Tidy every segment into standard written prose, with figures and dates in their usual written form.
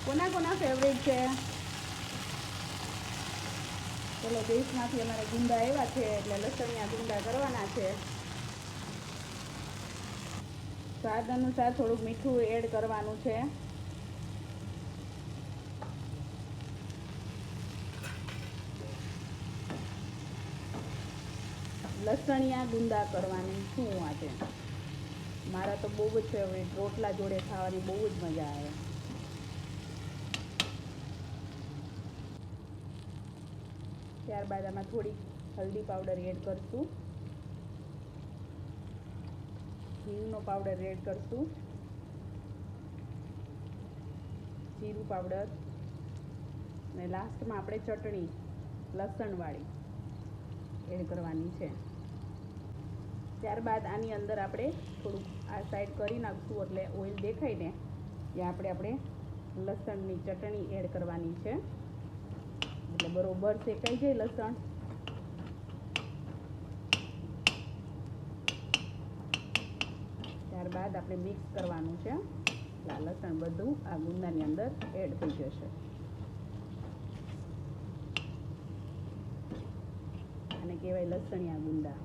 કોના કોના ફેવરેટ છે? ચલો દેશમાંથી અમારે ગુંદા આવ્યા છે એટલે લસણિયા ગુંદા કરવાના છે. સ્વાદ અનુસાર થોડુંક મીઠું એડ કરવાનું છે. લસણિયા ગુંદા કરવાની શું આજે મારા તો બહુ જ ફેવરેટ, રોટલા જોડે ખાવાની બહુ જ મજા આવે. ત્યારબાદ આમાં થોડીક હલ્દી પાવડર એડ કરશું, હિંગનો પાવડર એડ કરશું, જીરું પાવડર અને લાસ્ટમાં આપણે ચટણી લસણવાળી એડ કરવાની છે. ત્યારબાદ આની અંદર આપણે થોડુંક આ સાઈડ કરી નાખશું એટલે ઓઇલ દેખાય ને ત્યાં આપણે લસણની ચટણી એડ કરવાની છે એટલે બરોબર શેકાઈ જાય લસણ. ત્યારબાદ આપણે મિક્સ કરવાનું છે એટલે આ લસણ બધું આ ગુંદાની અંદર એડ થઈ જશે. આને કહેવાય લસણિયા ગુંદા.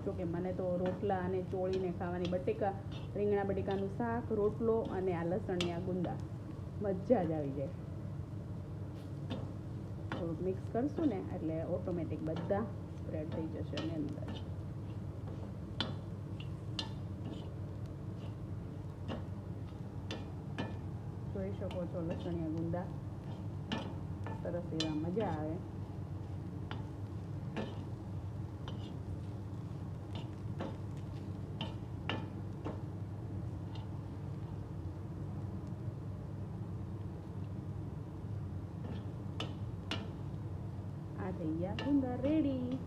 જોકે મને તો રોટલા અને ચોળીને ખાવાની બટેકા, રીંગણા બટેકાનું શાક, રોટલો અને આ લસણિયા ગુંદા મજા જ આવી જાય. થોડુંક મિક્સ કરશું ને એટલે ઓટોમેટિક બધા સ્પ્રેડ થઈ જશે એની અંદર. જોઈ શકો છો લસણિયા ગુંદા સરસ એવા મજા આવે. આ થઈ ગયા ગુંદા રેડી.